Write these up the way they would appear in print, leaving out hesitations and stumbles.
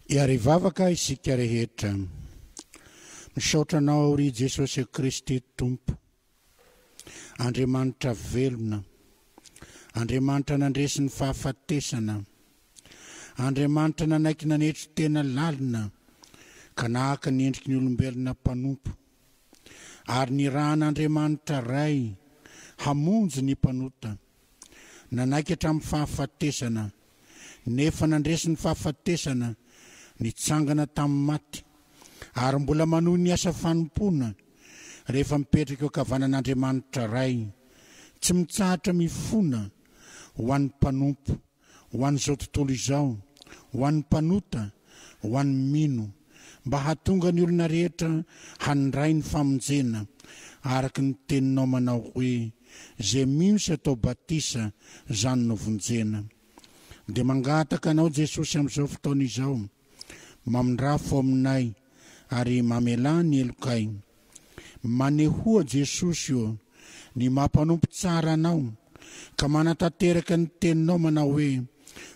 Iarivavaka isika rehetra. Misaotra anao ry Jesosy Kristy Tompo. Andriamanitra velona. Andriamanitra nandresy ny fahafatesana. Andriamanitra nanaiky nanetry tena lalina ka nahaka ny endriky ny olombelona mpanompo. Ary ny rahan'Andriamanitra ray hamonjy ny mpanota. Nanaiky hatramin'ny fahafatesana. Nefa nandresy ny fahafatesana nitsangana tamin'ny maty. Ary mbola manohy ny asa fanompona rehefa mipetraka eo kavanan'Andriamanitra ray. Tsy mitsahatra mifona ho an'ny mpanompo, ho an'izao tontolo izao, ho an'ny mpanota, ho an'ny mino, mba hahatonga ny olona rehetra handray ny famonjena araka ny teninao manao hoe zay mino sy atao batisa zany no vonjena. Dia mangataka anao Jesosy amin'izao fotoana izao, mamindrafo aminay ary mamela ny elokay. Manehoa Jesosy io ny mampanompo tsara anao ka manatanteraka ny teninao manao hoe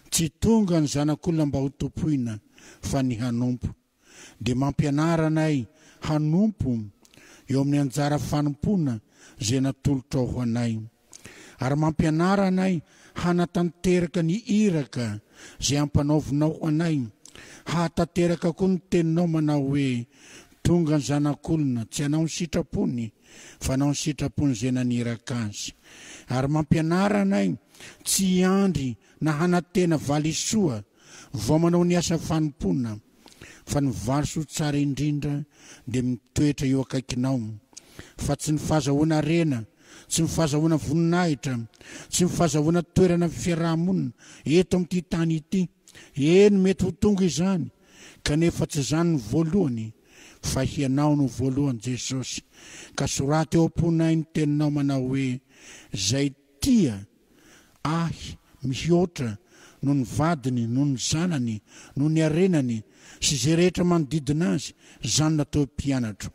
tsy tonga ny zanak'olona mba ho tompoina fa ny hanompo. Dia mampianara anay hanompo eo amin'ny anjara fanompona zay natolotra ho anay. Ary mampianara anay hanatanteraka ny iraka zay ampanaovinao ho anay. Hahatanteraka koa ny teninao manao hoe tonga ny zanak'olona tsy anao ny sitrapony fa anao ny sitrapony zay naniraka azy. Ary mampianara anay tsy andry na hanatena valisoa vao manao ny asa fanompona fa ny valisoa tsara indrindra dia mitoetra eo akaikinao. Fa tsy ny fahazahoana rena, tsy ny fahazahoana voninahitra, tsy ny fahazahoana toerana fiarahamonina eto amin'ity tany ity. Eny mety ho tonga izany kanefa tsy zany ny voalohany fa hianao no voalohany Jesosy. Ka soraty eo am-ponay ny teninao manao hoe zay tia ahy mihoatra noho ny vadiny, noho ny zanany, noho ny arenany sy zay rehetra manodidina azy, zany natao mpianatra.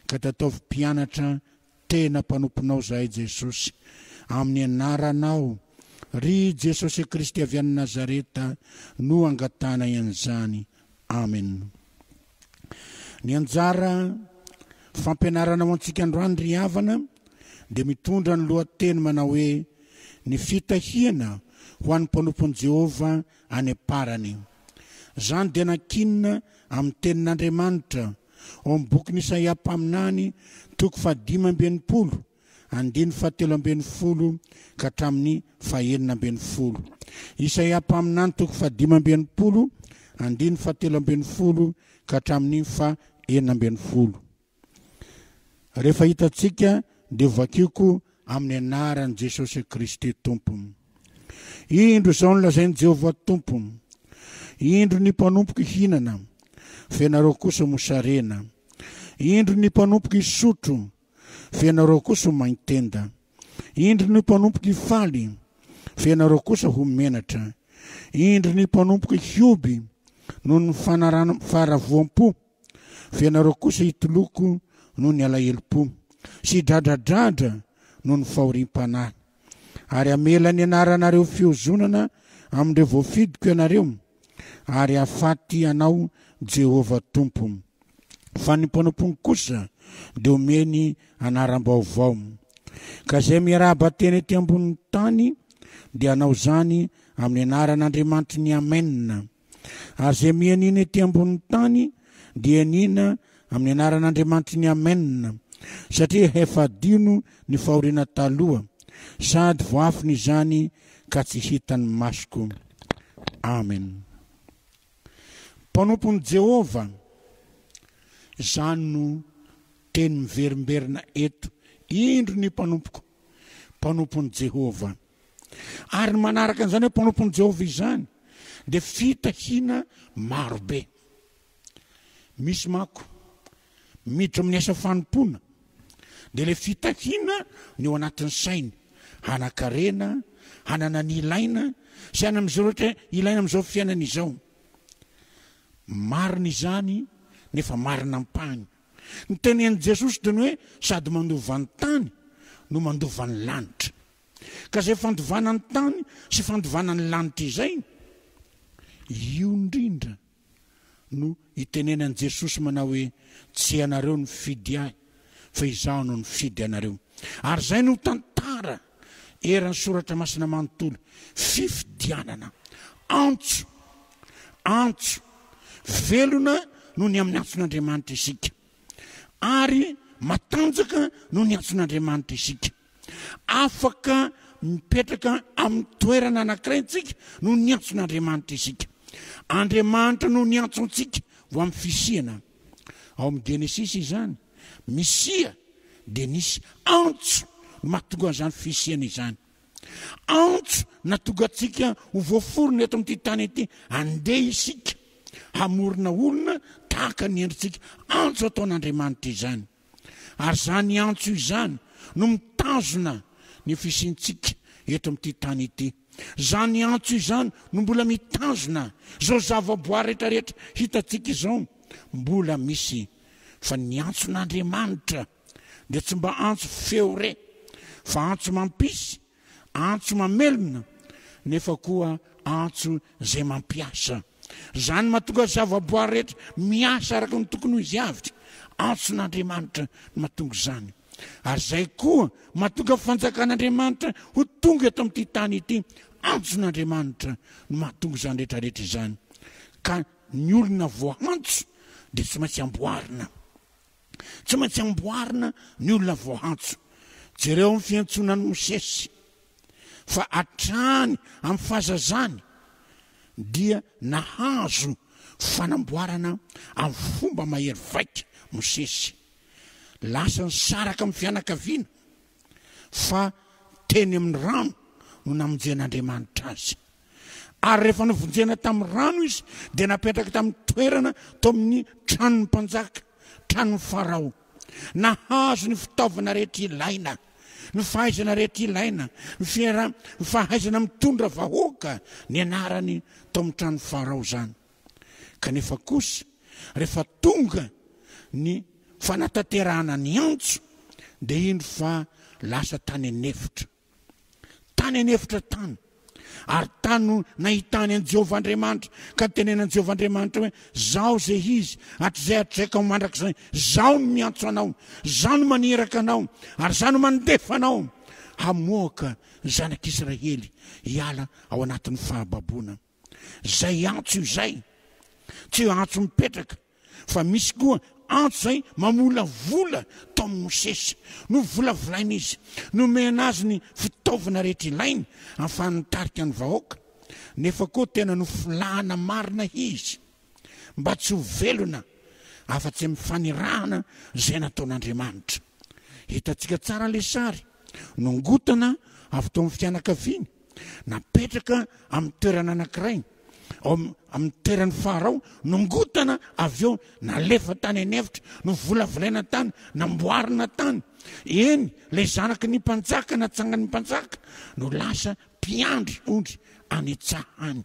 Ka tataovy mpianatra tena mpanomponao zahay Jesosy. Amin'ny anaranao ry Jesosy Kristy avy any Nazareta no angatana an'izany. Amen. Ny anjara fampianarana ho antsika androany ry havana dia mitondra ny lohateny manao hoe ny fitahiana ho an'ny mpanompon'i Jehova any aparany. Zany dia nakinina amin'ny tenin'Andriamanitra ao amin'ny boky Isaia mpaminany 5:20, 7:10 ka hatramin'ny 9:10. Isaia mpaminany 5:20, 7:10 ka hatramin'ny 9:10. Rehefa hitantsika dia vakioko amin'ny anaran'i Jesosy Kristy Tompo. Indro izao nolazain'i Jehovah Tompo, indro ny mpanompoka ihinana fa ianareo kosa mosarena. Indro ny mpanompoka isotro fa ianareo kosa ho maintenda. Indro ny mpanompoka ifaly fa ianareo kosa ho menatra. Indro ny mpanompoka hioby noho ny faharavoam-po fa ianareo kosa hitoloko noho ny alahelo-po sy dradradratra noho ny fahoriam-panahy. Ary amela ny anaranareo fiozonana amin'ireo voafidiko ianareo ary afaty anao Jehovah Tompo. Fa ny mpanompony kosa dia omeny anaram-baovao. Ka zay miarahaba-teny ety ambonin'ny tany dia anao zany amin'ny anaran'Andriamanitra ny Amen. Ary zay mianina ety ambonin'ny tany dia anina amin'ny anaran'Andriamanitra ny Amen. Satria efa adino ny fahoriana taloha sady voafiny izany ka tsy hitan'ny masoko. Amen. Mpanompon'i Jehova, zany no teny miverimberina eto. Indro ny mpanompoko, mpanompon'i Jehova. Ary manaraka an'izany hoe mpanompon'i Jehova izany dia fitahiana marobe. Misy mako miditra amin'ny asa fanompona dia le fitahiana ny ao anatin'ny sainy, hanakarena, hanana ny ilaina sy hanana amin'izao rehetra ilaina amin'izao fiainana izao. Marina izany nefa marina ampahany. Ny tenen'i Jesosy dia ny hoe sady mandova ny tany no mandova ny lanitra. Ka zay fandovana ny tany sy fandovana ny lanitra izay, io indrindra no itenenan'i Jesosy manao hoe tsy ianareo ny fidy ahy fa izaho no ny fidy anareo. Ary zay no tantara eran'ny soratra masina manontolo, fifidianana, antso velona no ny amin'ny antson'Andriamanitra isika, ary matanjaka no ny antson'Andriamanitra isika, afaka mipetraka amin'ny toerana anankiray antsika no ny antson'Andriamanitra isika. Andriamanitra no ny antsontsika ho amin'ny fisiana. Ao amin'ny Genesis izany, misia dia nisy antso mahatonga an'izany fisiana izany. Antso natonga antsika ho voaforona eto amin'ity tany ity, andeha isika hamorona olona tahaka ny endritsika. Antso ataon'Andriamanitra izany. Ary zany antso izany no mitazona ny fisiantsika eto amin'ity tany ity. Zany antso izany no mbola mitazona zao zavaboary rehetrarehetra hitantsika izao, mbola misy. Fa ny antson'Andriamanitra dia tsy mba antso feore, fa antso mampisy, antso mamelona, nefa koa antso zay mampiasa. Zany mahatonga zavaboary rehetra miasa araka ny tokony ho izy avy. Antson'Andriamanitra mahatonga izany. Ary zay koa mahatonga fanjakan'Andriamanitra ho tonga eto amin'ity tany ity. Antson'Andriamanitra no mahatonga izany rehetrarehetra izany. Ka ny olona voantso dia tsy maintsy amboarina. Tsy maintsy amboarina ny olona voantso. Jereo amin'ny fiantsonan'ny Mosesy fa hatrany amin'ny fahazazany dia nahazo fanamboarana amin'ny fomba mahery vaika Mosesy. Lasa nisaraka amin'ny fianakaviana fa teny amin'ny rano no namonjen'Andriamanitra azy. Ary rehefa nivonjena tamin'ny rano izy dia napetraka tamin'ny toerana tao amin'ny tranon'ny mpanjaka, tranon'ny Farao. Nahazo ny fitaovana rehetra ilaina, ny fahaizana rehetra ilaina, ny fahaizana mitondra vahoaka, ny anarany tao amin'ny tranon'ny Farao zany. Kanefa kosa rehefa tonga ny fanatanterahana ny antso dia indro fa lasa tany anefitra. Tany anefitra tany. Ary tany no nahitany an' Jehovah Andriamanitra, ka tenenan'i Jehovah Andriamanitra hoe zao zay izy hatrizay hatraika ho mandrakizay, zao no miantso anao, zao no maniraka anao, ary zao no mandefa anao hamoaka ny zanak'Israely hiala ao anatin'ny fahababona. Zay antso io zay, tsy antso mipetraka, fa misy koa antso zay mamola vola tao amin'ny Mosesy. No volavolaina izy, no mena azy ny fitaovana rehetra ilainy ahafahany mitarika ny vahoaka. Nefa koa tena no filahana marina izy mba tsy ho velona afa-tsy amin'ny fanirahana zay nataon'Andriamanitra. Hitantsika tsara le sary, nongotana avy tao amin'ny fianakaviany, napetraka amin'ny toerana anankiray, amin'ny toeran'ny Farao, nongotana avy eo nalefa tany anefitra, no volavolaina tany, namboarina tany. Eny, le zanaky ny mpanjaka natsangan'ny mpanjaka no lasa mpiandry ondry any Etsahany.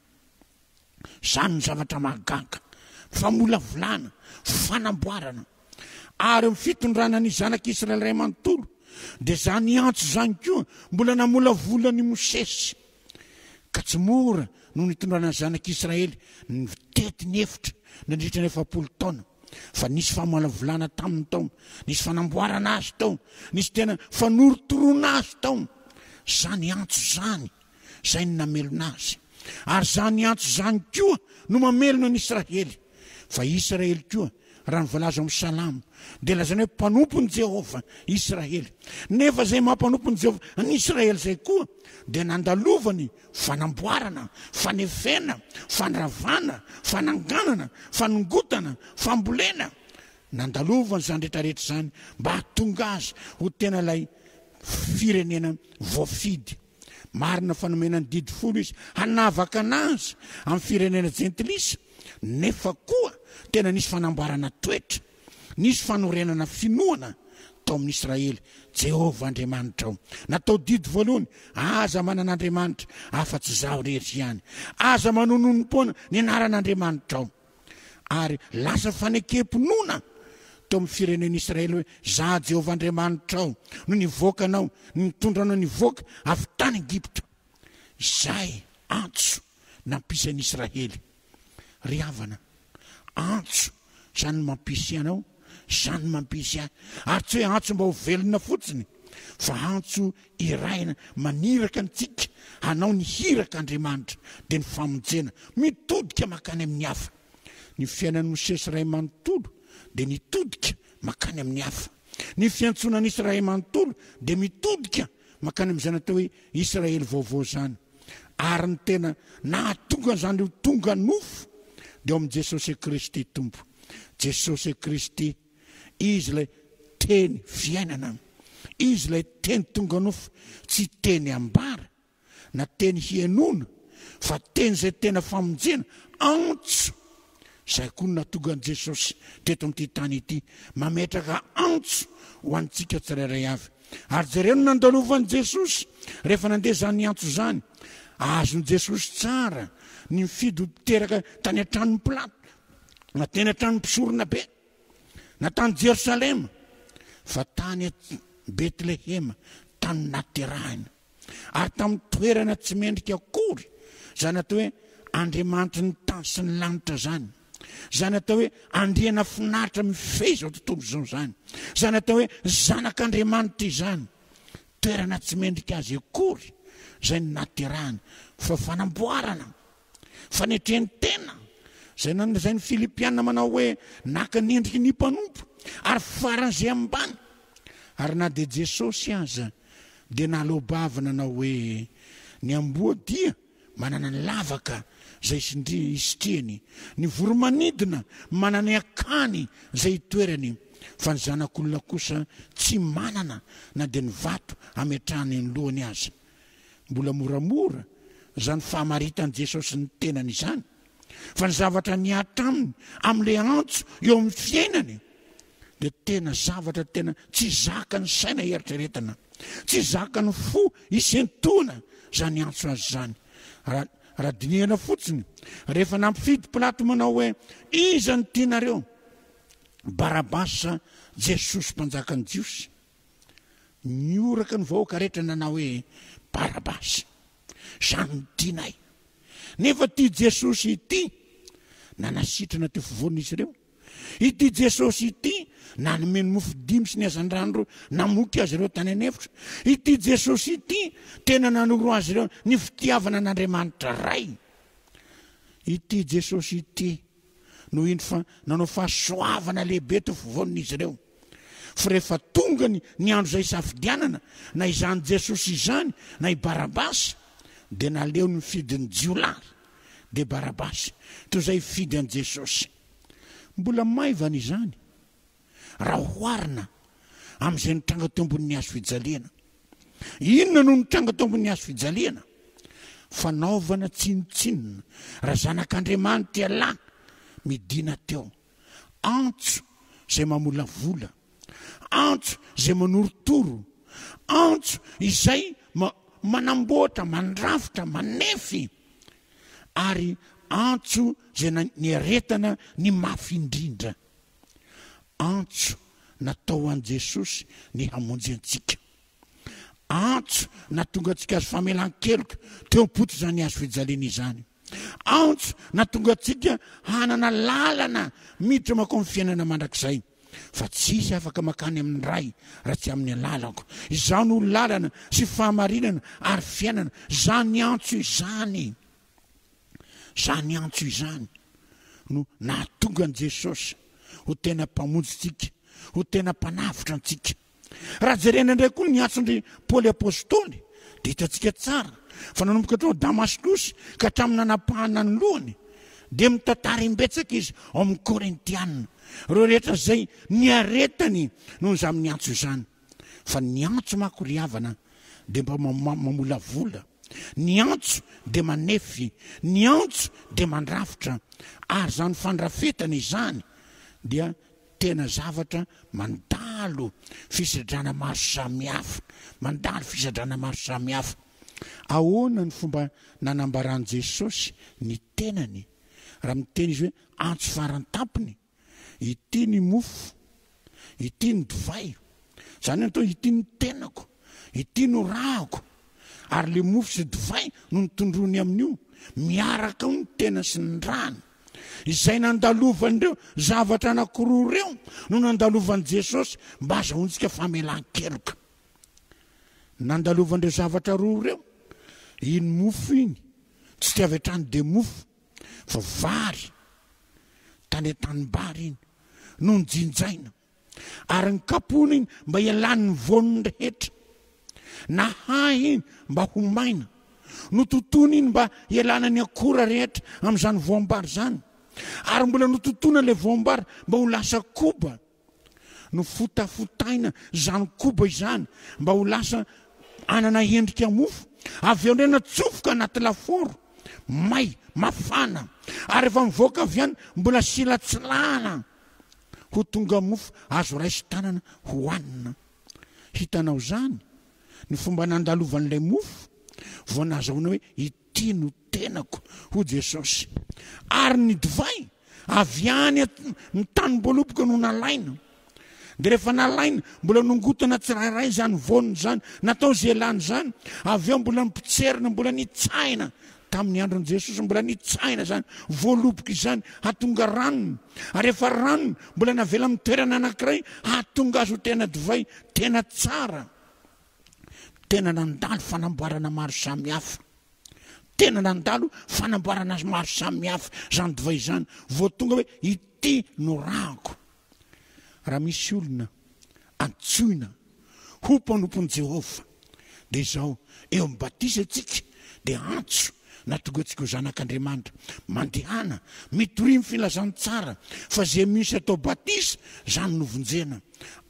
Zany ny zavatra mahagaga, famolavolana, fanamboarana. Ary amin'ny fitondrana ny zanak'Israely ray manontolo dia zany antso zany koa mbola namolavola ny Mosesy. Ka tsy mora no nitondrana ny zanak'Israely ny tety ny efitra nandritra ny 70 taona. Fa nisy famolavolana taminy tao, nisy fanamboarana azy tao, nisy tena fanorotorona azy tao. Zany antso zany, zay ny namelona azy. Ary zany antso zany koa no mamelona ny Israely. Fa Israely koa raha nivolaza amin'ny Salamo dia lazany hoe mpanompony Jehovah Israely. Nefa zay mampanompony Jehovah ny Israely zay koa dia nandalovany fanamboarana, fanefena, fanravana, fananganana, fanongotana, fambolena. Nandalovany zany rehetrarehetra zany mba hahatonga azy ho tena ilay firenena voafidy. Marina fanomenany didy folo izy hanavaka anazy amin'ny firenena jentilisa. Nefa koa tena nisy fanamboarana toetra, nisy fanorenana finoana tao amin'ny Israely. Jehovah Andriamanitra ao natao didy voalohany, aza manan'Andriamanitra afa-tsy zaho rehetra ihany, aza manononom-poana ny anaran'Andriamanitra ao. Ary lasa fanekemponona tao amin'ny firenen'Israely hoe za Jehovah Andriamanitra ao no nivoaka anao, nitondra anao nivoaka avy tany Egypta. Zay antso nampisan'Israely. Ry havana, antso zany mampisy anao, zany mampisy ahy, ary tsy hoe antso mba ho velona fotsiny, fa antso iraina maniraka antsika hanao ny hiraka Andriamanitra dia ny famonjena mitodika makany amin'ny hafa. Ny fiainan'ny Mosesy iray manontolo dia nitodika makany amin'ny hafa. Ny fiantsonan'ny Israely manontolo dia mitodika makany amin'izany atao hoe Israely vaovao zany. Ary ny tena nahatonga zany io tonga nofo dia ao amin'i Jesosy Kristy tompo. Jesosy Kristy, izy ilay teny fiainana, izy ilay teny tonga nofo, tsy teny ambara na teny hienona, fa teny izay tena famonjena, antso. Izay koa natonga an' Jesosy teto amin'ity tany ity, mametraka antso ho antsika tsirairay avy. Ary jereo no nandalovan'i Jesosy rehefa nandeha zany antso zany, azon'i Jesosy tsara ny mifidy teraka tany an-tranon'ny Pilato, na teny an-tranon'ny mpisorona be, na tany Jerosalema, fa tany Betlehema, tany naterahina. Ary tamin'ny toerana tsy mendrika akory, zany atao hoe Andriamanitra ny tany sy ny lanitra zany, zany atao hoe andriana finaritra mifehy zao tontolo zao zany, zany atao hoe zanak'Andriamanitra izany, toerana tsy mendrika azy akory zay ny naterahina, fa fanamboarana, fanetreny tena. Zay ny Filipiana manao hoe naka ny endriky ny mpanompo ary faran'izay ambany. Ary na dia Jesosy aza dia nalobavana na hoe ny amboa dia manana ny lavaka zay isitrihany, ny voromanidina manana ny akany zay itoerany, fa ny zanak'olona kosa tsy manana na dia ny vato ametrahany ny lohany azy. Mbola moramora zany fahamaritany Jesosy ny tenany izany, fa ny zavatra niatra aminy amin'ilay antso eo amin'ny fiainany dia tena zavatra tena tsy zaka ny saina eritreretana, tsy zaka ny fo isentona zany antso azy zany. Raha dinihana fotsiny rehefa nampifidy Pilato manao hoe iza ny tianareo, Barabasy sa Jesosy mpanjakan'ny Jiosy? Nioraka ny vahoaka rehetra nanao hoe Barabasy, zany ny tianay. Nefa ty Jesosy ity nanasitrana teo fivoan'izy ireo, ity Jesosy ity nanomeny mofo dimy sy ny hazan-drano namoky azy ireo tany anefitra, ity Jesosy ity tena nanoro azy ireo ny fitiavana n'Andriamanitra ray. Ity Jesosy ity no indro nanao fahasoavana lehibe teo fivoan'izy ireo. Fa rehefa tonga ny andro zay safidianana, na izany Jesosy izany na i Barabasy, dia naleo ny fidin'ny jiolahy dia Barabasy toy izay fidy an' Jesosy. Mbola maivana izany raha hoarina amin'izay nitranga teo ambonin'ny hazo fijaliana. Inona no nitranga teo ambonin'ny hazo fijaliana? Fanaovana tsinotsinona raha zanak'Andriamanitra lahy midina teo, antso izay mamola vola, antso izay manorotoro, antso izay manamboatra, mandrafitra, manefy, ary antso izay nieretana ny mafy indrindra. Antso natao an' Jesosy ny hamonjy antsika, antso natonga antsika azo famelan-keloka teo am-poto zany azo fijaliana izany, antso natonga antsika hanana lalana miditra mako amin'ny fiainana mandrakizay. Fa tsisy afaka makany amin'ny ray raha tsy amin'ny lalako. Izany ho lalana sy fahamarinana ary fiainana, zany antso izany, zany antso izany no nahatonga an' Jesosy ho tena mpamonjy tsika, ho tena mpanavitra antsika. Raha jerena indray koa ny antson'ny Paoly apôstôly dia hitantsika tsara fa nanomboka hatrao Damaskosy ka hatramin'ny nanapahana ny lohany dia mitantara imbetsaka izy ao amin'ny Korintianina. Reo rehetra zay niaretany noho izy amin'ny antso izany. Fa ny antso manko ry havana dia mba mamola vola, ny antso dia manefy, ny antso dia mandrafitra, ary zany fandrafetana izany dia tena zavatra mandalo fisadrana maro samihafa, mandalo fisadrana maro samihafa. Ahoana ny fomba nanambaran' Jesosy ny tenany raha miteny izy hoe antso faran-tampony? Ity ny mofo, ity ny divay, zany atao ity ny tenako, ity no rahako, ary le mofo sy divay no nitondrony amin'io miaraka ao ny tena sy ny rany. izay nandalovan'ireo zavatra anankiroa ireo no nandalovan'i Jesosy mba azahoantsika famelan-keloka. Nandalovan'ireo zavatra roa ireo, iny mofo iny tsy te avy hatrany de mofo fa vary tany an-tanimbary iny no njinjaina, ary ny kapona iny mba ialany ny voniny rehetra, na hay iny mba ho maina, no totoana iny mba ialana ny akora rehetra amin'izany voambary zany, ary mbola nototoana le voambary mba ho lasa koba, no fotafotaina zany koba izany mba ho lasa anana endrika mofo, avy eo ndray natsofoka anaty laforo may mafana, ary efa mivoaka avy any mbola silatsilana ho tonga mofo azo raisy tanana ho hanina. Hitanao zany ny fomba nandalovan'ilay mofo vao nazahoana hoe ity no tenako ho Jesosy. Ary ny divay avy any ny tanimbolopoka no nalaina, de rehefa nalaina mbola nongotana tsirairay zany voniny zany, natao zelany zany, avy eo mbola nipitserina, mbola nitsaina tamin'ny andron' Jesosy, mbola nitsaina zany voalopoka izany hatonga ranony, ary rehefa ranony mbola navela amin'ny toerana anankiray hatonga azo tena divay tena tsara. Tena nandalo fanamboarana maro samihafa, tena nandalo fanamboarana maro samihafa zany divay zany, vao tonga hoe ity no rako. Raha misy olona antsoina ho mpanompon'i Jehova de izao eo amin'ny batisa antsika de antso na tonga antsika ho zanak'Andriamanitra, mandehana mitorimy filazany tsara, fa zay misy atao batisa zany no vonjena,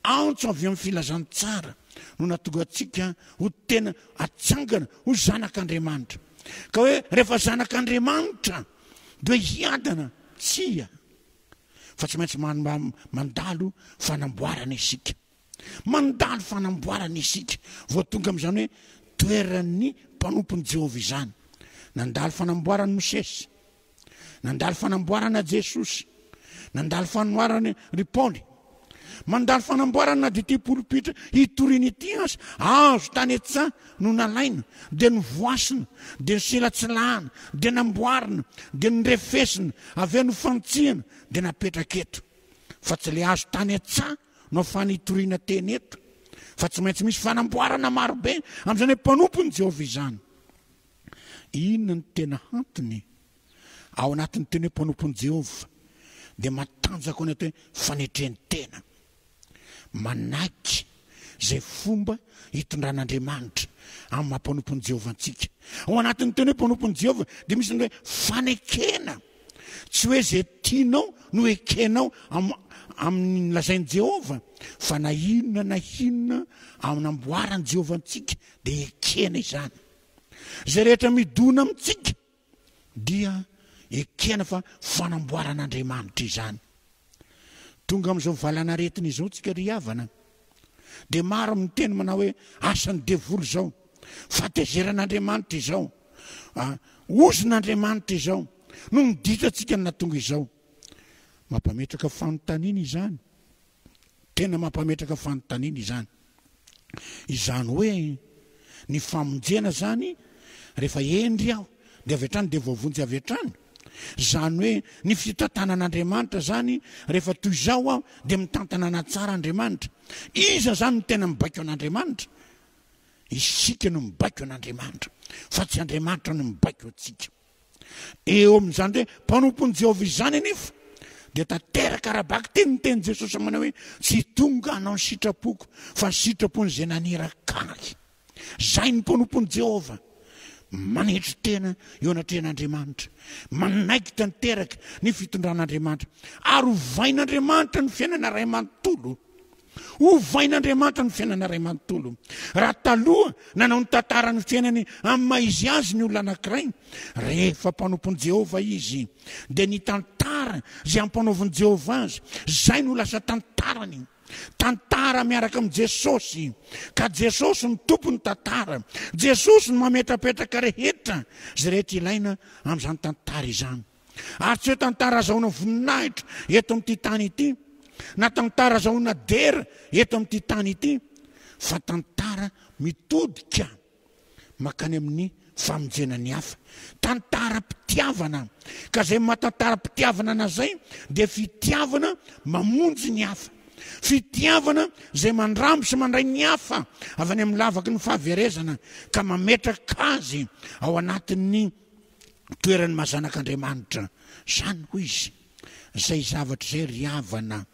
antso avy amin'ny filazany tsara no natonga antsika ho tena atsangana ho zanak'Andriamanitra. Ka hoe rehefa zanak'Andriamanitra de hoe hiadana tsia, fa tsy maintsy mandalo fanamboarana isika, mandalo fanamboarana isika, vao tonga amin'izany hoe toeran'ny mpanompon'i Jehova izany. Nandalo fanamboarana Mosesy, nandalo fanamboarana Jesosy, nandalo fanamboarana ry Paoly, mandalo fanamboarana de ty polipitra hitoriany ity azo tany etsa no nalaina, de nivoasina, de nisilatsilahana, de namboarina, de nirefesina, avy eo no fantsihana, de napetraka eto. Fa tsy le azo tany etsa no afahany hitoriana teny eto, fa tsy maintsy misy fanamboarana marobe amin'izany hoe mpanompony Jehova izany. Inona ny tena antony ao anatin'ny teny hoe mpanompony Jehova de matanjaka ao anaty hoe fanetreny tena, manaiky zay fomba hitondran'Andriamanitra amin'ny mampanompony Jehova antsika. Ao anatin'ny teny hoe mpanompony Jehova de misy ny hoe fanekena, tsy hoe zay tianao no ekenao amin'ny lazain'i Jehova, fa na inona amin'ny amboarany Jehova antsika de ekena izany. Zay rehetra midona amintsika dia ekena fa fanamboaran'Andriamanitra izany. Tonga amin'izao valanaretina izao tsika ry havana, de maro miteny manao hoe asan'ny devolo zao, fatezeran'Andriamanitra izao, ozon'Andriamanitra izao, no miditra tsika ny natonga izao. Mampametraka fanontaniana izany, tena mampametraka fanontaniana izany. Izany hoe ny famonjena zany rehefa endry aho de avy hatrany de voavonjy avy hatrany. Zany hoe ny fitantanan'Andriamanitra zany rehefa toy izao aho de mitantana anatsara Andriamanitra. Iza zany no tena mibaiko an'Andriamanitra? Isika no mibaiko an'Andriamanitra, fa tsy Andriamanitra no mibaiko atsika. Eo amin'izany hoe mpanompony Jehova izany anefa de tanteraka arabaky teny teny Jesosy manao hoe tsy tonga anao ny sitrapoko fa ny sitrapony zay nanira-kaky. Zay ny mpanompony Jehova, manetry tena eo anatrehan'Andriamanitra, manaiky tanteraka ny fitondran'Andriamanitra, ary hovain'Andriamanitra ny fiainana ray manontolo, hovain'Andriamanitra ny fiainana ray manontolo. Raha taloha nanao ny tantarany fiainany amin'ny maizy azy ny olona anankiray, rehefa mpanompony Jehova izy de ny tantara zay ampanaoviny Jehova azy, zay no lasa tantarany. Tantara miaraka amin'ny Jesosy, ka Jesosy ny tompony tantara, Jesosy no mametrapetraka rehetra zay rehetra ilaina amin'izany tantara izany. Ary tsy hoe tantara azahoana voninahitra eto amin'ity tany ity, na tantara azahoana dera eto amin'ity tany ity, fa tantara mitodika makany amin'ny famonjena ny hafa, tantaram-pitiavana. Ka zay mahatantaram-pitiavana anazay dia fitiavana mamonjy ny hafa, fitiavana zay mandrambo sy mandray ny hafa avy any amin'ny lavaky ny fahaverezana ka mametraka azy ao anatin'ny toerany mahazanak'Andriamanitra. Zany hoy izy, zay zavatra zay ry havana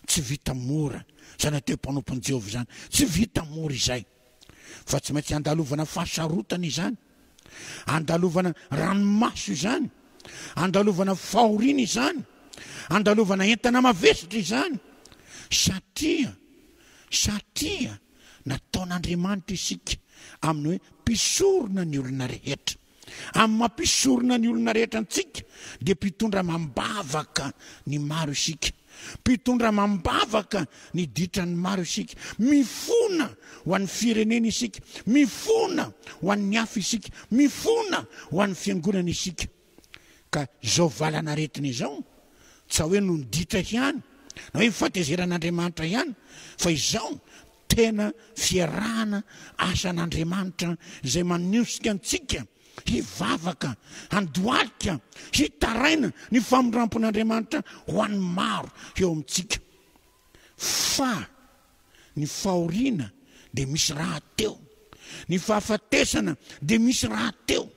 tsy vita mora, zany ateo mpanompon'i Jehovah zany, tsy vita mora izay, fa tsy maintsy andalovana fahasarotana izany, andalovana ranomaso izany, andalovana fahoriana izany, andalovana entana mavesitra izany, satria nataon'Andriamanitra isika amin'ny hoe mpisorona ny olona rehetra. Amin'ny mampisorona ny olona rehetra antsika dia mpitondra mambavaka ny maro isika, mpitondra mambavaka ny ditra ny maro isika, mifona ho an'ny firenena isika, mifona ho an'ny hafa isika, mifona ho an'ny fiangonana isika. Ka zao valana retina izao tsy hoe no ny ditra ihany na hoe fahatezeran'Andriamanitra ihany, fa izao tena fiarahana asan'Andriamanitra zay manosika antsika hivavaka, handoalika, hitaraina ny famondrampon'Andriamanitra ho an'ny maro eo amintsika. Fa ny fahoriana dia misy raha teo, ny fahafatesana dia misy raha teo,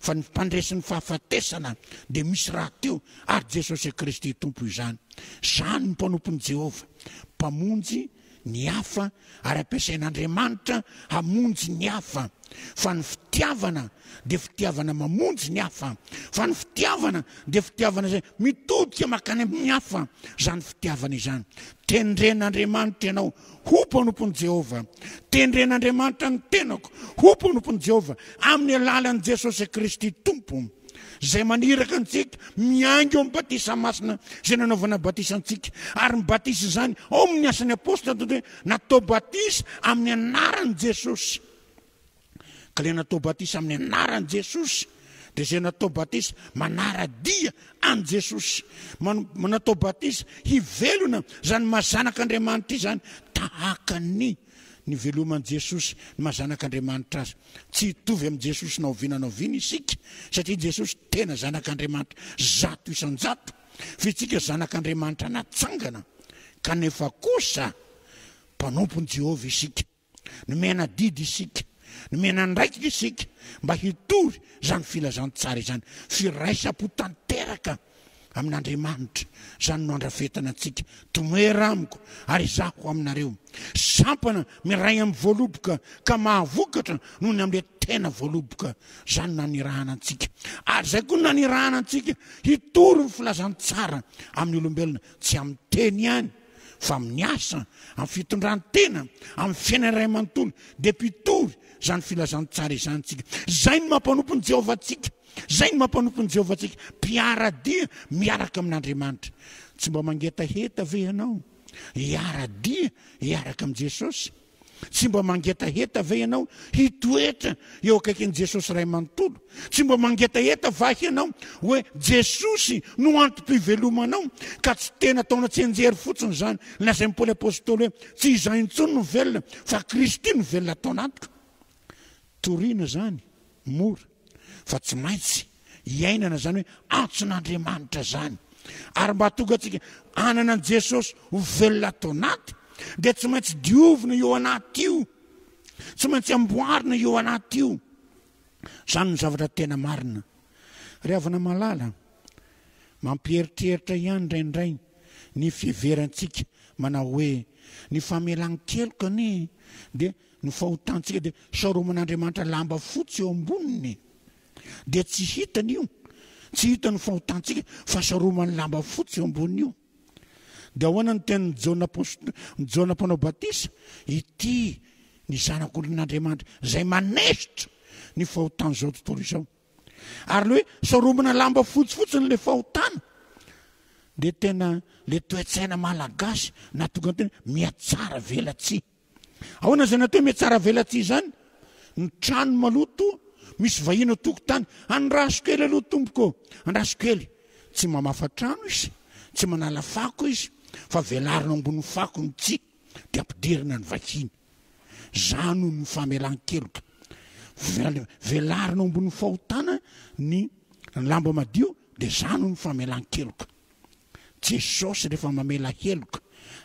fa ny mpandresin'ny fahafatesana dia misy raha teo, ary Jesosy Kristy tompo izany. Zany ny mpanompon'i Jehovah, mpamonjy ny hafa ary ampiasain'Andriamanitra hamonjy ny hafa. Fa ny fitiavana dia fitiavana mamonjy ny hafa, fa ny fitiavana dia fitiavana zay mitodika makany amin'ny hafa. Zany fitiavana izany, tendren'Andriamanitra ianao ho mpanompon'i Jehovah, tendren'Andriamanitra ny tenako ho mpanompon'i Jehovah amin'ny alalan'i Jesosy Kristy tompo, zay maniraka antsika miaingo amin'ny batisa masina zay nanaovana batisa antsika. Ary ny batisa zany ao amin'ny asan'ny apôstola hoe natao batisa amin'ny anaran'i Jesosy. Ka le natao batisa amin'ny anaran'i Jesosy dia zay natao batisa manara-dia an Jesosy, natao batisa hivelona zany mahazanak'Andriamanitra izany tahaka ny veloman'i Jesosy ny mahazanak'Andriamanitra azy. Tsy hitovy amin'ny Jesosy naoviana isika, satria Jesosy tena zanak'Andriamanitra zato isan-jato, fa itsika zanak'Andriamanitra natsangana. Kanefa kosa mpanompon'i Jehovah isika, nomena didy isika, nomena ndraikitra isika mba hitory zany filazantsara izany, firaisam-po tanteraka amin'Andriamanitra. Zany no andrafetana antsika, tomoera amiko ary izaho aminareo, sampana miray amin'ny voaloboka ka mahavokatra noho ny amin'le tena voaloboka. Zany nanirahana antsika, ary zay koa nanirahana antsika hitory ny filazantsara amin'ny olombelona, tsy amin'ny teny ihany fa amin'ny asa, amin'ny fitondran-tena, amin'ny fiainana iray manontolo dia mpitory zany filazantsara izany tsika. Zay ny mampanompon'i Jehovah antsika, zay ny mampanompon'i Jehovah antsika, mpiara-dia miaraka amin'Andriamanitra. Tsy mba mangetaheta ve ianao hiara-dia hiaraka amin'i Jesosy? Tsy mba mangetaheta ve ianao hitoetra eo akaikin'i Jesosy ray manontolo? Tsy mba mangetaheta vaky ianao hoe Jesosy no antom-pivelomanao, ka tsy tena taona tsenjery fotsiny zany lazain'ny Paoly apôstôly hoe tsy izaho intsony no velona fa Kristy no velona atao anatiko. Toriana zany mora, fa tsy maintsy iainana zany hoe antson'Andriamanitra zany. Ary mba tonga atsika anana an Jesosy ho velona atao anaty dia tsy maintsy diovina eo anaty io, tsy maintsy amboarina eo anaty io. Zany ny zavatra tena marina. Ry havana malala, mampieritreritra ihany indraindray ny fiheverantsika manao hoe ny famelan-keloka anie dia ny fahotantsika dia saroman'Andriamanitra lamba fotsy eo amboniny, dia tsy hitany io, tsy hitany fahotantsika fa saromany lamba fotsy eo amboniny io. Dia ahoana ny tenin'ny Jona mpanao batisa, ity ny zanak'olon'Andriamanitra zay manesitra ny fahotana zao tontolo izao. Ary le hoe saromana lamba fotsifotsiny le fahotana dia tena le toetsaina malagasy natonga ny tena miatsara velatsy. Ahoana zay natao miatsara velatsy izany? Ny trano maloto, misy vahina tokotany, andraso kely aloha tompoko, andraso kely, tsy mamafa trano izy, tsy manala fako izy, fa velarina ambony fako ny tsi dia ampidirina ny vahiny. Zany ny famelan-keloka. velarina ambony fahotana ny lamba madio dia zano ny famelan-keloka. Jesosy rehefa mamela heloka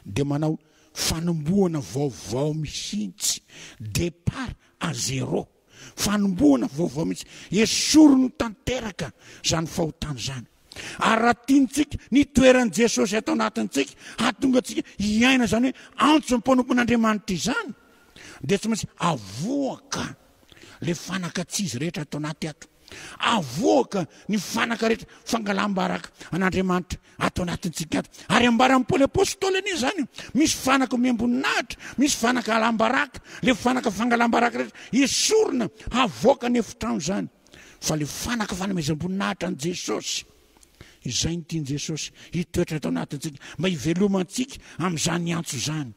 dia manao fanomboana vaovao mihintsy, départ à zéro, fanomboana vaovao mihitsy, esorony tanteraka zany fahotana zany. Ary raha tiantsika ny toeran'i Jesosy atao anatintsika, hahatonga antsika hiaina zany hoe antso ny mpanompon'Andriamanitra izany, dia tsy maintsy avoaka le fanaka tsy izy rehetra atao anaty ato, avoaka ny fanaka rehetra fangalam-baraka an'Andriamanitra atao anatintsika ato. Ary ambaran'ny Paoly apôstôly anie zany, misy fanaka miamboninahitra, misy fanaka alam-baraka, le fanaka fangalam-baraka rehetra esorina avoaka ny efitrano zany. Fa le fanaka fanomezam-boninahitra an' Jesosy, izay ny tian Jesosy hitoetra atao anatintsika mba hivelomantsika amin'izany antso zany.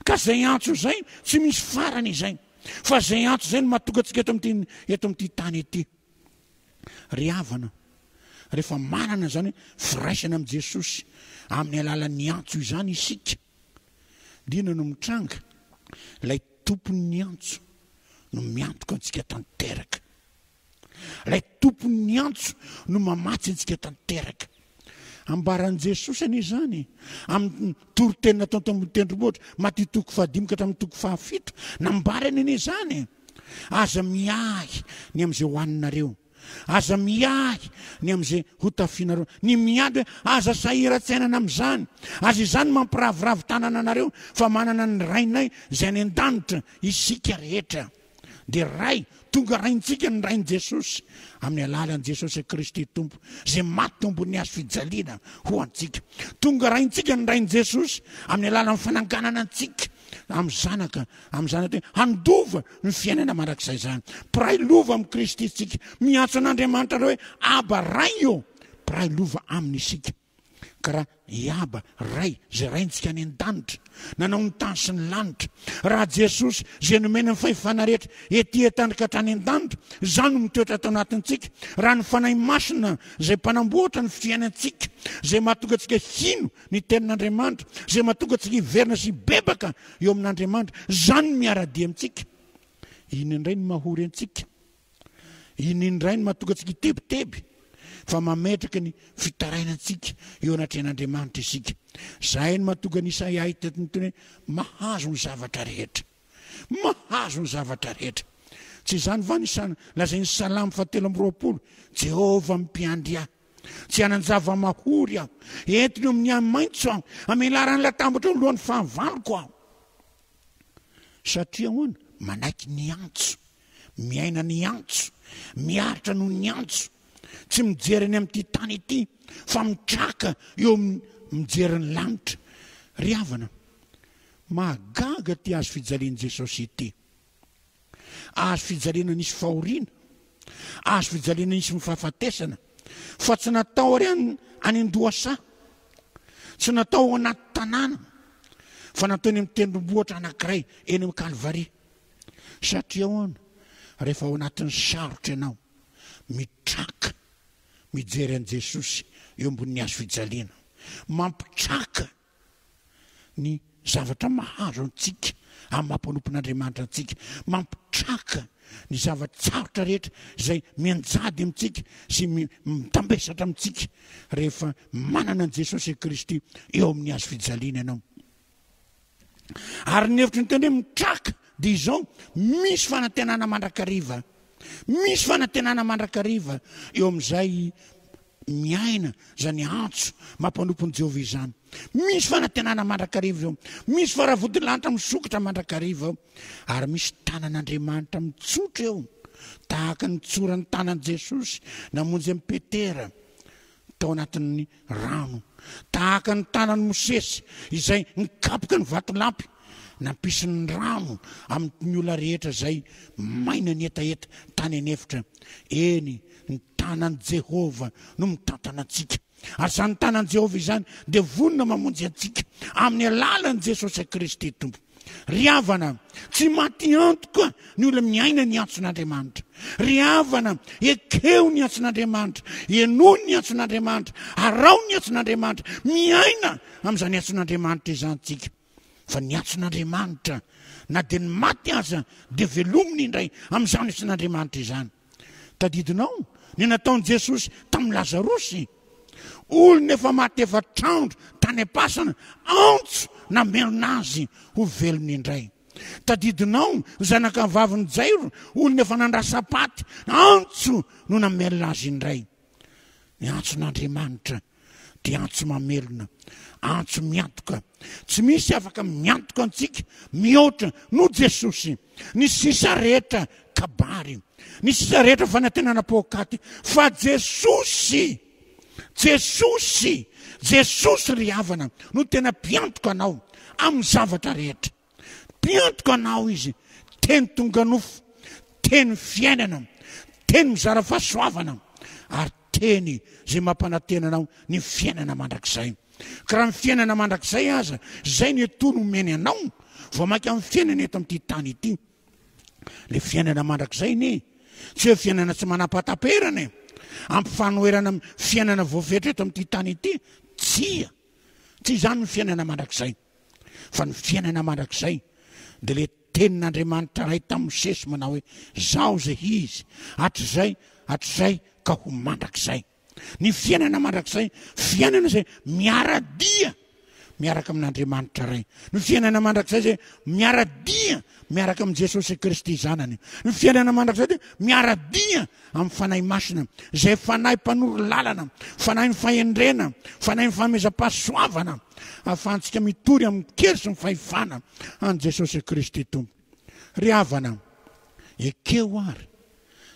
Ka zay antso zay tsy misy farany izay, fa zay antso zay no mahatonga antsika eto amin'ity tany ity. Ry havana, rehefa manana zany firaisana amin'i Jesosy amin'ny alalan'ny antso izany isika, dina no mitranga, ilay tompon'ny antso no miantoka antsika tanteraka. Ilay tompon'ny antso no mamatsy antsika tanteraka. Ambaran'i Jesosy anie zany amin'ny torotenina atao tamin'ny tendrombohitra Maty 5 ka tamin'ny 7 nambarany anie zany, aza miahy ny amin'izay hoaninareo, aza miahy ny amin'izay hotafianareo, ny miady hoe aza sahira-tsainana amin'izany, aza izany mampiravoravo tanana anareo fa manana ny rainay izay any an-danitra isika rehetra. Dia ray tonga raintsika ny rain'i Jesosy amin'ny alalan'i Jesosy Kristy Tompo zay maty ambony hazo fijaliana ho antsika. Tonga raintsika ny rain'i Jesosy amin'ny alalan'ny fananganana antsika amin'ny zanaka, amin'ny zanaka handova ny fiainana mandrakizay zany. Piray lova amin'ny Kristy isika, miantso an'Andriamanitra hoe Aba ray eo, piray lova aminy isika. Karaha Iaba ray zay raintsika any an-danitra, nanao ny tany sy ny lanitra. Raha Jesosy zay nomena ny fahefana rehetra ety tandrika hatrany an-danitra, zany no mitoetra atao anatintsika. Raha ny fanahy masina zay mpanamboatra ny fiainantsika, zay mahatonga antsika hino ny tenin'Andriamanitra, zay mahatonga antsika hiverina sy bebaka eo amin'Andriamanitra, zany no miara-dia amintsika. Iny indray no mahory antsika, iny indray no mahatonga antsika hitebiteby, fa mametraka ny fitarainantsika eo anatrehan'Andriamanitra isika. Zay no mahatonga ny Isaia hiteny hoe mahazo ny zavatra rehetra, mahazo ny zavatra rehetra. Tsy izany va ny lazainy Salamo 7:20, Jehova mpiandry aho, tsy hanan-java mahory aho, entiny amin'ny any maitso aho, amelarany latambatra eo alohan'ny fahavaloko aho. Satria hoana manaiky ny antso, miaina ny antso, miaritra noho ny antso, tsy mijery any amin'ity tany ity, fa mitraka eo mijery ny lanitra. Ry havana, mahagaga ty azo fijalian'i Jesosy ity, azo fijaliana nisy fahoriana, azo fijaliana nisy mifahafatesana, fa tsy natao ary any an-dohasa, tsy natao anaty tanàna, fa natao eny amin'ny tendrombohitra anankiray eny amin'ny Kalvaria. Satria hoana, rehefa ao anatin'ny sarotra ianao, mitraka mijery an' Jesosy eo ambony hazo fijaliana, mampitraka ny zavatra mahazo antsika amin'ny mampanompon'Andriamanitra antsika, mampitraka ny zavatsarotra rehetra zay mianjady amintsika sy mitambesatra amintsika rehefa manana an' Jesosy Kristy eo amin'ny hazo fijaliana ianao. Ary ny hevitry ny teny hoe mitraka dia izao misy fanantenana mandrakariva, misy fanantenana mandrakariva eo amin'izay miaina zany antso mampanompon'i Jehovah izany. Misy fanantenana mandrakariva eo, misy faravodilanitra misokatra mandrakariva eo, ary misy tanan'Andriamanitra mitsotra eo, tahaka ny tsoran'ny tanan'i Jesosy namonjy amin'ny Petera tao anatin'ny rano, tahaka ny tanan'i Mosesy izay nikapoka ny vatolampy nampisy ny rano amin'ny olona rehetra zay maina ny etaeta tany anefitra. Eny ny tanan'i Jehova no mitantana antsika, ary zany tanan'i Jehova izany dia vonona mamonjy antsika amin'ny alalan'i Jesosy Kristy Tompo. Ry havana, tsy maty antoka ny olona miaina ny antson'Andriamanitra. Ry havana, ekeo ny antson'Andriamanitra, enoa ny antson'Andriamanitra, arao ny antson'Andriamanitra, miaina amin'izany antson'Andriamanitra izany tsika. fa niatson'Andriamanitra na dia ny maty aza dia velominy indray amin'izany isan'Andriamanitra izany. Tadidinao ny nataon'i Jesosy tamin'ny Lazarosy, olona efa maty efa trandro tany am-pasana, antso na melona azy ho velony indray. Tadidinao ny zanakavaviny Jairo, olona efa nandrasapaty, antso no namelona azy indray. Ny antson'Andriamanitra dia antso mamelona, antso miantoka. Tsy misy afaka miantoka antsika mihoatra no Jesosy. Ny sisa rehetra kabary, ny sisa rehetra fanantenana pôkaty, fa Jesosy ry havana no tena mpiantoka anao amin'ny zavatra rehetra. Mpiantoka anao izy, teny tonga nofo, teny fiainana, teny mizara fahasoavana, ary teny zay mampanantena anao ny fiainana mandrakizay. Ka raha ny fiainana mandrakizay aza, zay ny etoy no omeny anao vao maika amin'ny fiainana eto amin'ity tany ity. Le fiainana mandrakizay ny tsy hoe fiainana tsy manam-pataperana ampifanoherana amin'ny fiainana voafetra eto amin'ity tany ity, tsy izany ny fiainana mandrakizay. Fa ny fiainana mandrakizay dia le tenin'Andriamanitra ray tamin'ny Mosesy manao hoe zao zay izy, hatrizay ka ho mandrakizay. Ny fiainana mandrakizay, fiainana zay miaradia miaraka amin'Andriamanitra ray. Ny fiainana mandrakizay zay miaradia miaraka amin'ny Jesosy Kristy zanany. Ny fiainana mandrakizay dia miaradia amin'ny fanahy masina, zay fanahy mpanoro lalana, fanahy ny fahendrena, fanahy ny famezam-pahasoavana, ahafahantsika mitory amin'ny kery sy ny fahefana an' Jesosy Kristy tompo. Ry havana, ekeo ary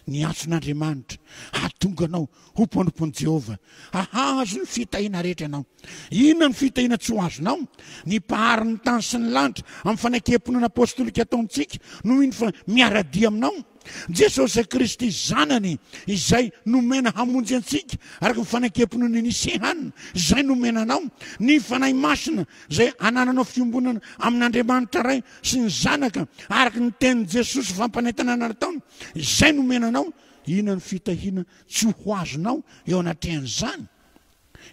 ny antson'Andriamanitra hahatonga anao ho mpanompony Jehova, ahazo ny fitahiana rehetra ianao. Inona ny fitahiana tsy ho azonao? Ny mpahary ny tany sy ny lanitra amin'ny fanakem-ponana apôstolika ataontsika no iny fa miaradia aminao. Jesosy Kristy zanany izay nomena hamonjy antsika araka ny fanakem-ponana Nisehana, izay nomena anao. Ny fanahy masina zay anananao fiombonana amin'Andriamanitra ray sy ny zanaka araka ny tenin'i Jesosy fampanentana nataony, izay nomena anao. Inona ny fitahiana tsy ho azonao eo anatrehan'izany?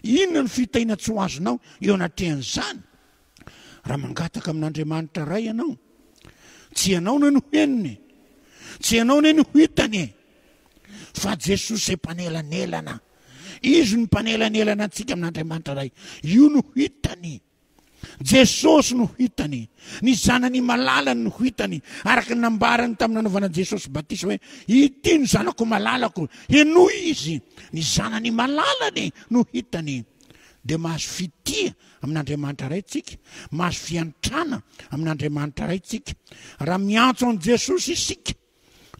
Inona ny fitahiana tsy ho azonao eo anatrehan'izany? Raha mangataka amin'Andriamanitra ray ianao, tsy ianao no henony, tsy ianao no hitany, fa Jesosy zay mpanelanelana. Izy no mpanelanelana antsika amin'Andriamanitra ray. Io no hitany. Jesosy no hitany, ny zanany malalany no hitany, araka ny nambarany tamin'ny nanaovana Jesosy Batisa hoe ity ny zanako malalako, eno izy. Ny zanany malalany no hitany. Dia mahazo fitia amin'Andriamanitra ray tsika, mahazo fiantrana amin'Andriamanitra ray tsika. Raha miantso an' Jesosy isika,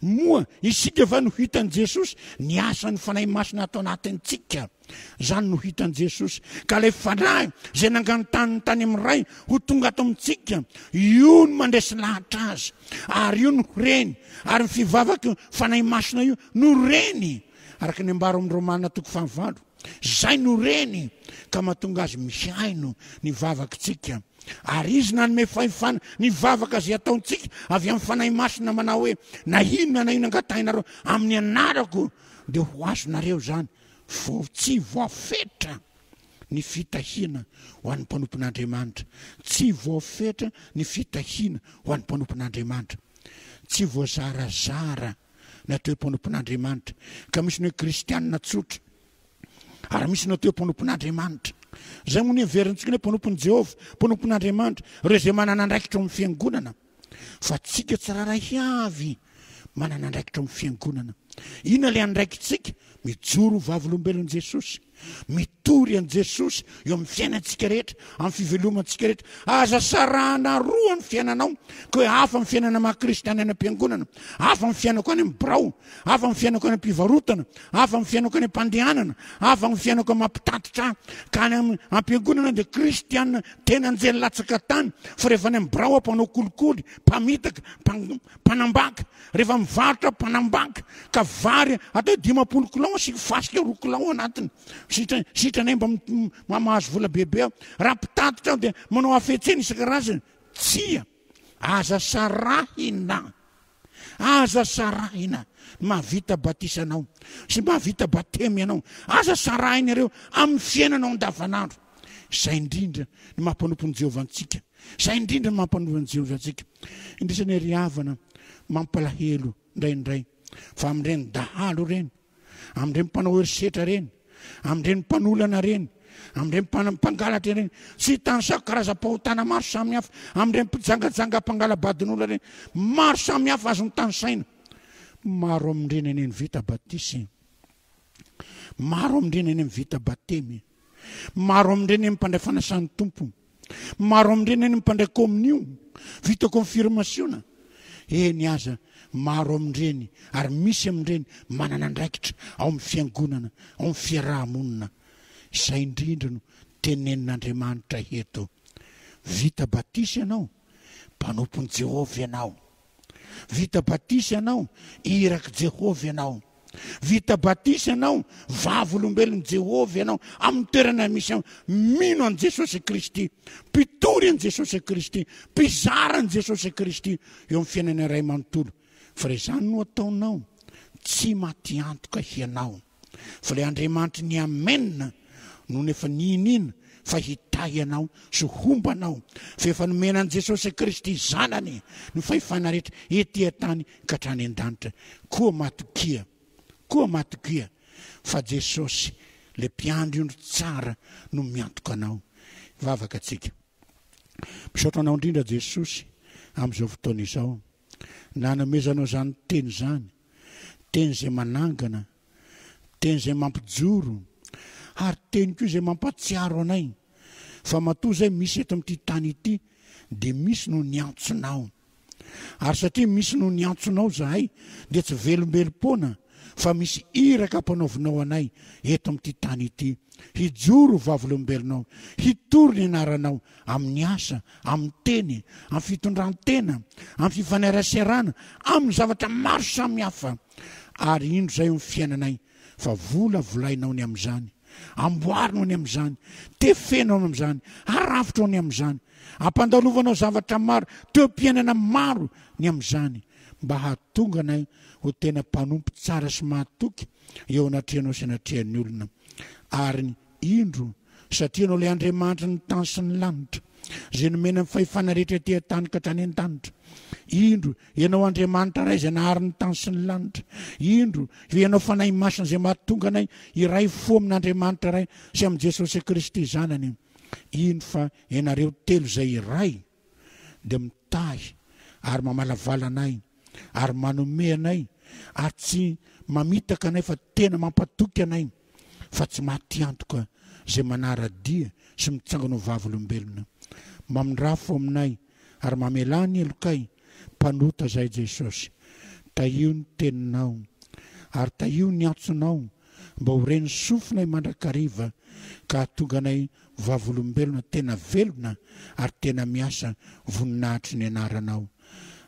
moa isika efa no hitan'i Jesosy, ny asany fanahy masina atao anatintsika, zany no hitan'i Jesosy. Ka ilay fanahy zay nanganontany tany amin'ny ray ho tonga ato amintsika, io no mandresy lahatra azy, ary io no reny, ary ny fivavaka fanahy masina io no reny, araka ny ambaro amin'ny Romanina 5:9. Zay no reny ka mahatonga azy mihaino ny vavakantsika. Ary izy nanome fahefana ny vavaka zay ataontsika avy amin'ny fanahy masina manao hoe na inona angatahinareo amin'ny anarako dia ho azonareo zany, tsy voafetra ny fitahiana ho an'ny mpanompon'Andriamanitra. Tsy voafetra ny fitahiana ho an'ny mpanompon'Andriamanitra. Tsy voazarazara natao mpanompon'Andriamanitra. Ka misy ny hoe kristianina tsotra, ary misy natao mpanompon'Andriamanitra. Zay moa ny averintsika hoe mpanompon'i Jehova, mpanompon'Andriamanitra, ireo zay manana andraikitra amin'ny fiangonana. Fa tsika tsiraray avy manana andraikitra amin'ny fiangonana. Inona le andraikitsika? Mijoro vavolombelon'i Jesosy, mitory an' Jesosy eo amin'ny fiainantsika rehetra, amin'ny fivelomantsika rehetra. Aza sarahana roa ny fiainanao, ka hoe hafa ny fiainana maha-kristiany any am-piangonana, hafa ny fiainako any amin'ny birao, hafa ny fiainako any am-pivarotana, hafa ny fiainako any am-pandehanana, hafa ny fiainako amin'ny mampitatitra. Ka any am-piangonana dia kristianina tena anjely latsaka tany, fa rehefa any amin'ny birao mpanao kolikoly, mpamitaka, mpanambaka, rehefa mivarotra mpanambaka, ka vary atao 50 kilao asika fasika 2 kilao anatiny, sitranay mba mahazo vola bebe aho. Raha mpitatitra aho dia manao afetseny isan-karazany. Tsia, aza sarahina mahavita batisanao sy mahavita batemy ianao, aza sarahina ireo amin'ny fiainanao andavanandro. Zay indrindra ny mampanompon'i Jehovah antsika, Zay indrindra mampanovan'i Jehovah antsika. Indrisany ry havana mampalahelo indraindray. Fa amin'ireny dahalo reny, amin'ireny mpanao herisetra reny, amin'ireny mpanolana reny, amin'ireny mpangalatra reny, sy hitany karazam-pahotana maro samihafa, amin'ireny mpijangajanga mpangalabadin'olona reny, maro samihafa azony tany saina. Maro amin'ireny eny vita batisy, maro amin'ireny eny vita batemy, maro amin'ireny eny mpandray fanasan'ny tompo, maro amin'ireny eny mpandray communion, vita confirmation. Eny aza maro amin'ireny, ary misy amin'ireny manana andraikitra ao amin'ny fiangonana, ao amin'ny fiarahamonina. Izay indrindra no tenenin'Andriamanitra eto. Vita batisy ianao, mpanompon'i Jehovah ianao. Vita batisy ianao, iraka Jehovah ianao. Vita batisy ianao, vavolombelon'i Jehovah ianao, amin'ny toerana misy mino an' Jesosy Kristy, mpitory an' Jesosy Kristy, mpizara an' Jesosy Kristy eo amin'ny fiainana iray manontolo. Fa re zany no ataonao, tsy maty antoka ianao. Fa le Andriamanitra ny amenina no nefa ninina fa hitay ianao sy hombanao. Fa efa nomena an' Jesosy Kristy zanany no fahefana rehetra ety tany ka hatrany an-danitra. Koa matokia fa Jesosy le mpiandriondro tsara no miantoka anao. Vavaka atsika. Misaotra anao indrindra Jesosy amin'izao fotoana izao. Nanomezanao zany teny zany, teny izay manangana, teny izay mampijoro, ary teny koa izay mampatsiaro anay. Fa matoa zay misy eto amin'ity tany ity dia misy no niantsonao. Ary satria misy no niantsonao zahay dia tsy velombelom-pona, fa misy iraka ampanaovinao anay eto amin'ity tany ity. Hijoro vavolombelonao, hitory ny anaranao amin'ny asa, amin'ny teny, amin'ny fitondrantena, amin'ny fifaneraserana, amin'ny zavatra maro samihafa. Ary indro zay amin'ny fiainanay, fa volavolainao ny amin'izany, amboarinao ny amin'izany, tefenao ny amin'izany, arafitrao ny amin'izany, ampandalovanao zavatra maro, teo-piainana maro ny amin'izany, mba hahatonga anay ho tena mpanompo tsara sy mahatoky eo anatrehanao sy anatrehan'ny olona. Ary indro satria anao le Andriamanitra ny tany sy ny lanitra, izay nomena ny fahefana rehetra ety tany ka hatrany an-danitra. Indro ianao Andriamanitra ray izay nahary ny tany sy ny lanitra. Indro ianao fanahy masina izay mahatonga anay iray fo amin'Andriamanitra ray sy amin'i Jesosy Kristy zanany. Indro fa ianareo telo izay iray dia mitahy ary mamalavala anay, ary manome anay, ary tsy mamitaka anay fa tena mampatoky anay, fa tsy maty antoka izay manara-dia sy mitsangana ho vavolombelona. Mamindrafo aminay ary mamelany elokay mpanota zay Jesosy. Tahio ny teninao ary tahio ny antsonao mba ho reny sofinay mandrakariva ka hatonga anay vavolombelona tena velona ary tena miasa voninahitry ny anaranao.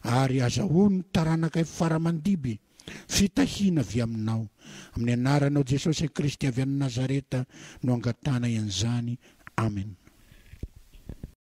Ary azahoany taranaka faramandiby fitahina avy aminao. Amin'ny anaranao Jesosy Kristy avy any Nazareta no angatana an'izany. Amen.